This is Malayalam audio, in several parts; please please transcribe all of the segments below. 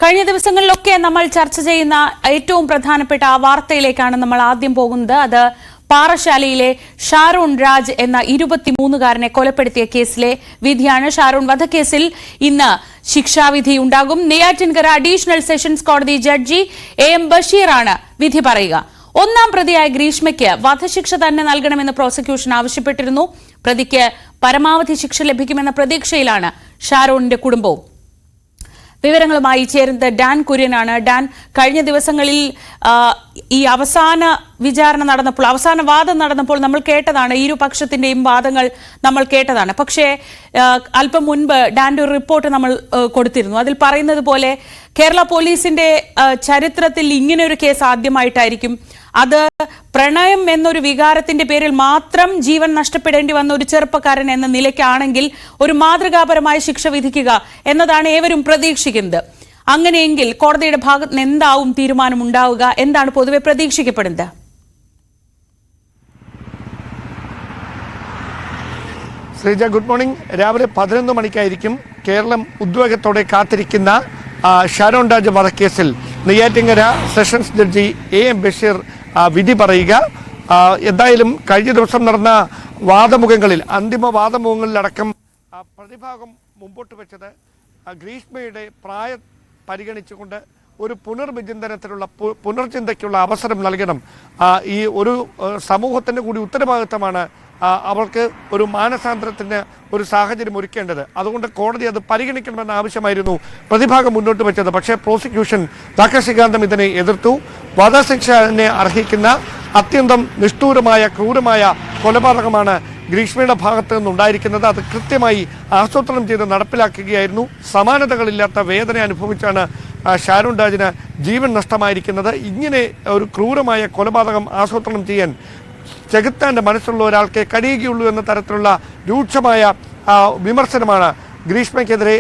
കഴിഞ്ഞ ദിവസങ്ങളിലൊക്കെ നമ്മൾ ചർച്ച ചെയ്യുന്ന ഏറ്റവും പ്രധാനപ്പെട്ട ആ വാർത്തയിലേക്കാണ് നമ്മൾ ആദ്യം പോകുന്നത്. അത് പാറശാലയിലെ ഷാരോൺ രാജ് എന്ന 23-കാരനെ കൊലപ്പെടുത്തിയ കേസിലെ വിധിയാണ്. ഷാരോൺ വധക്കേസിൽ ഇന്ന് ശിക്ഷാവിധി ഉണ്ടാകും. നെയ്യാറ്റിൻകര അഡീഷണൽ സെഷൻസ് കോടതി ജഡ്ജി AM ബഷീറാണ് വിധി പറയുക. ഒന്നാം പ്രതിയായ ഗ്രീഷ്മയ്ക്ക് വധശിക്ഷ തന്നെ നൽകണമെന്ന് പ്രോസിക്യൂഷൻ ആവശ്യപ്പെട്ടിരുന്നു. പ്രതിക്ക് പരമാവധി ശിക്ഷ ലഭിക്കുമെന്ന പ്രതീക്ഷയിലാണ് ഷാരോണിന്റെ കുടുംബവും. വിവരങ്ങളുമായി ചേരുന്നത് ഡാൻ കുര്യനാണ്. ഡാൻ, കഴിഞ്ഞ ദിവസങ്ങളിൽ ഈ അവസാന വിചാരണ നടന്നപ്പോൾ, അവസാന വാദം നടന്നപ്പോൾ നമ്മൾ കേട്ടതാണ്, ഇരുപക്ഷത്തിന്റെയും വാദങ്ങൾ നമ്മൾ കേട്ടതാണ്. പക്ഷേ അല്പം മുൻപ് ഡാന്റെ ഒരു റിപ്പോർട്ട് നമ്മൾ കൊടുത്തിരുന്നു. അതിൽ പറയുന്നത് പോലെ കേരള പോലീസിന്റെ ചരിത്രത്തിൽ ഇങ്ങനെ ഒരു കേസ് ആദ്യമായിട്ടായിരിക്കും. അത് പ്രണയം എന്നൊരു വികാരത്തിന്റെ പേരിൽ മാത്രം ജീവൻ നഷ്ടപ്പെടേണ്ടി വന്ന ഒരു ചെറുപ്പക്കാരൻ എന്ന നിലയ്ക്കാണെങ്കിൽ ഒരു മാതൃകാപരമായ ശിക്ഷ വിധിക്കുക എന്നതാണ് ഏവരും പ്രതീക്ഷിക്കുന്നത്. അങ്ങനെയെങ്കിൽ കോടതിയുടെ ഭാഗത്ത് നിന്ന് എന്താവും തീരുമാനം ഉണ്ടാവുക? എന്താണ് പൊതുവെ പ്രതീക്ഷിക്കപ്പെടുന്നത്? Sreeja, good morning. രാവിലെ 11 മണിക്കായിരിക്കും കേരളം ഉദ്വേഗത്തോടെ കാത്തിരിക്കുന്ന ഷാരോൺ രാജ് വധക്കേസിൽ Neyyattinkara sessions judge AM Basheer വിധി പറയുക. എന്തായാലും കഴിഞ്ഞ ദിവസം നടന്ന വാദമുഖങ്ങളിൽ, അന്തിമ വാദമുഖങ്ങളിലടക്കം പ്രതിഭാഗം മുമ്പോട്ട് വെച്ചത് ഗ്രീഷ്മയുടെ പ്രായം പരിഗണിച്ചുകൊണ്ട് ഒരു പുനർവിചിന്തനത്തിനുള്ള പുനർചിന്തയ്ക്കുള്ള അവസരം നൽകണം. ഈ ഒരു സമൂഹത്തിൻ്റെ കൂടി ഉത്തരവാദിത്തമാണ് അവർക്ക് ഒരു മാനസാന്തരത്തിന് ഒരു സാഹചര്യം ഒരുക്കേണ്ടത്. അതുകൊണ്ട് കോടതി അത് പരിഗണിക്കണമെന്ന ആവശ്യമായിരുന്നു പ്രതിഭാഗം മുന്നോട്ട് വെച്ചത്. പക്ഷേ പ്രോസിക്യൂഷൻ തക്കശികാന്തം ഇതിനെ എതിർത്തു. വധശിക്ഷനെ അർഹിക്കുന്ന അത്യന്തം നിഷ്ഠൂരമായ ക്രൂരമായ കൊലപാതകമാണ് ഗ്രീഷ്മയുടെ ഭാഗത്ത് നിന്നുണ്ടായിരിക്കുന്നത്. അത് കൃത്യമായി ആസൂത്രണം ചെയ്ത് നടപ്പിലാക്കുകയായിരുന്നു. സമാനതകളില്ലാത്ത വേദന അനുഭവിച്ചാണ് ഷാരോൺ രാജിന് ജീവൻ നഷ്ടമായിരിക്കുന്നത്. ഇങ്ങനെ ഒരു ക്രൂരമായ കൊലപാതകം ആസൂത്രണം ചെയ്യാൻ ചെകുത്താൻ്റെ മനസ്സുള്ള ഒരാൾക്കേ കഴിയുകയുള്ളൂ എന്ന തരത്തിലുള്ള രൂക്ഷമായ വിമർശനമാണ് ഗ്രീഷ്മയ്ക്കെതിരെ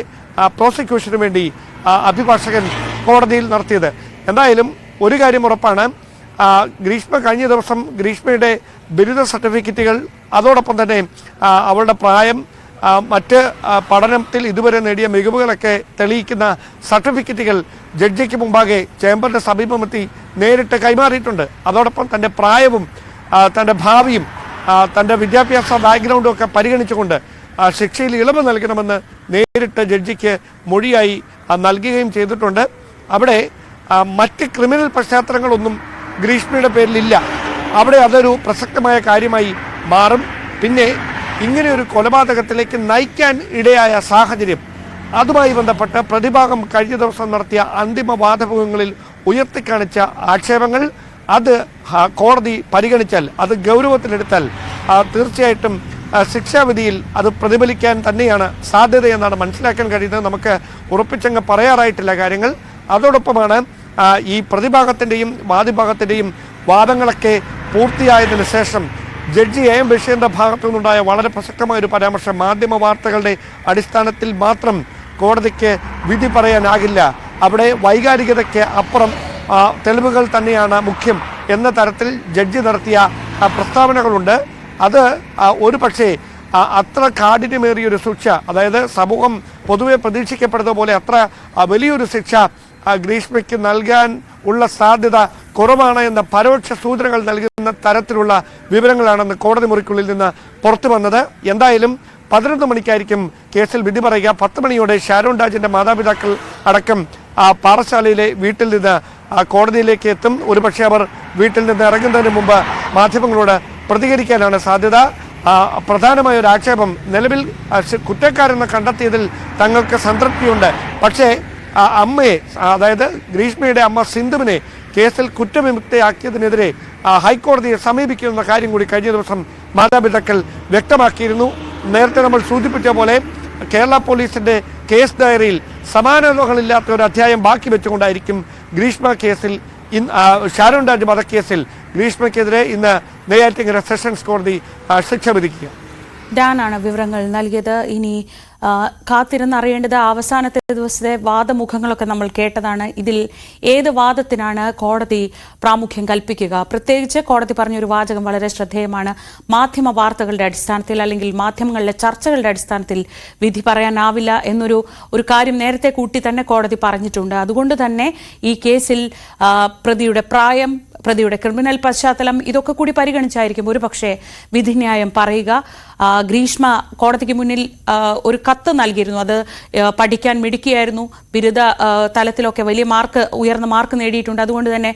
പ്രോസിക്യൂഷന് വേണ്ടി അഭിഭാഷകൻ കോടതിയിൽ നടത്തിയത്. എന്തായാലും ഒരു കാര്യം ഉറപ്പാണ്, ഗ്രീഷ്മ കഴിഞ്ഞ ദിവസം ഗ്രീഷ്മയുടെ ബിരുദ സർട്ടിഫിക്കറ്റുകൾ, അതോടൊപ്പം തന്നെ അവളുടെ പ്രായം, മറ്റ് പഠനത്തിൽ ഇതുവരെ നേടിയ മികവുകളൊക്കെ തെളിയിക്കുന്ന സർട്ടിഫിക്കറ്റുകൾ ജഡ്ജിക്ക് മുമ്പാകെ ചേംബറിന്റെ സമീപമെത്തി നേരിട്ട് കൈമാറിയിട്ടുണ്ട്. അതോടൊപ്പം തൻ്റെ പ്രായവും തൻ്റെ ഭാവിയും തൻ്റെ വിദ്യാഭ്യാസ ബാക്ക്ഗ്രൗണ്ടും ഒക്കെ പരിഗണിച്ചുകൊണ്ട് ശിക്ഷയിൽ ഇളവ് നൽകണമെന്ന് നേരിട്ട് ജഡ്ജിക്ക് മൊഴിയായി നൽകുകയും ചെയ്തിട്ടുണ്ട്. അവിടെ മറ്റ് ക്രിമിനൽ പശ്ചാത്തലങ്ങളൊന്നും ഗ്രീഷ്മയുടെ പേരിലില്ല. അവിടെ അതൊരു പ്രസക്തമായ കാര്യമായി മാറും. പിന്നെ ഇങ്ങനെയൊരു കൊലപാതകത്തിലേക്ക് നയിക്കാൻ ഇടയായ സാഹചര്യം, അതുമായി ബന്ധപ്പെട്ട് പ്രതിഭാഗം കഴിഞ്ഞ ദിവസം നടത്തിയ അന്തിമ വാദമുഖങ്ങളിൽ ഉയർത്തിക്കാണിച്ച ആക്ഷേപങ്ങൾ, അത് കോടതി പരിഗണിച്ചാൽ, അത് ഗൗരവത്തിലെടുത്താൽ തീർച്ചയായിട്ടും ശിക്ഷാവിധിയിൽ അത് പ്രതിഫലിക്കാൻ തന്നെയാണ് സാധ്യതയെന്നാണ് മനസ്സിലാക്കാൻ കഴിയുന്നത്. നമുക്ക് ഉറപ്പിച്ചങ്ങ് പറയാറായിട്ടില്ല കാര്യങ്ങൾ. അതോടൊപ്പമാണ് ഈ പ്രതിഭാഗത്തിൻ്റെയും വാദിഭാഗത്തിൻ്റെയും വാദങ്ങളൊക്കെ പൂർത്തിയായതിനു ശേഷം ജഡ്ജി AM ബഷീറിൻ്റെ ഭാഗത്തു നിന്നുണ്ടായ വളരെ പ്രസക്തമായൊരു പരാമർശം, മാധ്യമ വാർത്തകളുടെ അടിസ്ഥാനത്തിൽ മാത്രം കോടതിക്ക് വിധി പറയാനാകില്ല, അവിടെ വൈകാരികതയ്ക്ക് അപ്പുറം തെളിവുകൾ തന്നെയാണ് മുഖ്യം എന്ന തരത്തിൽ ജഡ്ജി നടത്തിയ പ്രസ്താവനകളുണ്ട്. അത് ഒരു പക്ഷേ അത്ര കാഠിന്യമേറിയൊരു ശിക്ഷ, അതായത് സമൂഹം പൊതുവെ പ്രതീക്ഷിക്കപ്പെടുന്ന പോലെ അത്ര വലിയൊരു ശിക്ഷ ഗ്രീഷ്മയ്ക്ക് നൽകാൻ ഉള്ള സാധ്യത കുറവാണ് എന്ന പരോക്ഷ സൂചനകൾ നൽകുന്ന തരത്തിലുള്ള വിവരങ്ങളാണെന്ന് കോടതി മുറിക്കുള്ളിൽ നിന്ന് പുറത്തു വന്നത്. എന്തായാലും 11 മണിക്കായിരിക്കും കേസിൽ വിധി പറയുക. 10 മണിയോടെ ഷാരോൺ രാജിന്റെ മാതാപിതാക്കൾ അടക്കം പാറശാലയിലെ വീട്ടിൽ നിന്ന് കോടതിയിലേക്ക് എത്തും. ഒരുപക്ഷെ അവർ വീട്ടിൽ നിന്ന് ഇറങ്ങുന്നതിന് മുമ്പ് മാധ്യമങ്ങളോട് പ്രതികരിക്കാനാണ് സാധ്യത. പ്രധാനമായ ഒരു ആക്ഷേപം, നിലവിൽ കുറ്റക്കാരെന്ന് കണ്ടെത്തിയതിൽ തങ്ങൾക്ക് സംതൃപ്തിയുണ്ട്. പക്ഷേ അമ്മയെ, അതായത് ഗ്രീഷ്മയുടെ അമ്മ സിന്ധുവിനെ കേസിൽ കുറ്റവിമുക്തയാക്കിയതിനെതിരെ ഹൈക്കോടതിയെ സമീപിക്കുന്ന കാര്യം കൂടി കഴിഞ്ഞ ദിവസം മാതാപിതാക്കൾ വ്യക്തമാക്കിയിരുന്നു. നേരത്തെ നമ്മൾ സൂചിപ്പിച്ച പോലെ കേരള പോലീസിന്റെ കേസ് ഡയറിയിൽ സമാനതകളില്ലാത്ത ഒരു അധ്യായം ബാക്കി വെച്ചുകൊണ്ടായിരിക്കും ഗ്രീഷ്മ കേസിൽ, ഷാരോൺ രാജ് വധക്കേസിൽ ഗ്രീഷ്മയ്ക്കെതിരെ ഇന്ന് നെയ്യാറ്റിൻകര സെഷൻസ് കോടതി ശിക്ഷ വിധിക്കുക. ഡാനാണ് വിവരങ്ങൾ നൽകിയത്. ഇനി കാത്തിരുന്നറിയേണ്ടത് അവസാനത്തെ ദിവസത്തെ വാദമുഖങ്ങളൊക്കെ നമ്മൾ കേട്ടതാണ്. ഇതിൽ ഏത് വാദത്തിനാണ് കോടതി പ്രാമുഖ്യം കൽപ്പിക്കുക? പ്രത്യേകിച്ച് കോടതി പറഞ്ഞൊരു വാചകം വളരെ ശ്രദ്ധേയമാണ്. മാധ്യമ വാർത്തകളുടെ അടിസ്ഥാനത്തിൽ അല്ലെങ്കിൽ മാധ്യമങ്ങളിലെ ചർച്ചകളുടെ അടിസ്ഥാനത്തിൽ വിധി പറയാനാവില്ല എന്നൊരു കാര്യം നേരത്തെ കൂട്ടി തന്നെ കോടതി പറഞ്ഞിട്ടുണ്ട്. അതുകൊണ്ട് തന്നെ ഈ കേസിൽ പ്രതിയുടെ പ്രായം, പ്രതിയുടെ ക്രിമിനൽ പശ്ചാത്തലം ഇതൊക്കെ കൂടി പരിഗണിച്ചായിരിക്കും ഒരുപക്ഷെ വിധിന്യായം പറയുക. ഗ്രീഷ്മ കോടതിക്ക് മുന്നിൽ ഒരു കത്ത് നൽകിയിരുന്നു. അത് പഠിക്കാൻ മിടുക്കിയായിരുന്നു, ബിരുദ തലത്തിലൊക്കെ വലിയ ഉയർന്ന മാർക്ക് നേടിയിട്ടുണ്ട്, അതുകൊണ്ട് തന്നെ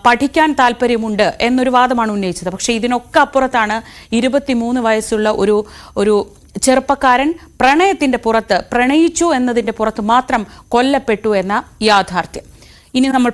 പഠിക്കാൻ താല്പര്യമുണ്ട് എന്നൊരു വാദമാണ് ഉന്നയിച്ചത്. പക്ഷേ ഇതിനൊക്കെ അപ്പുറത്താണ് 23 വയസ്സുള്ള ഒരു ചെറുപ്പക്കാരൻ പ്രണയിച്ചു എന്നതിന്റെ പുറത്ത് മാത്രം കൊല്ലപ്പെട്ടു എന്ന യാഥാർത്ഥ്യം. ഇനി നമ്മൾ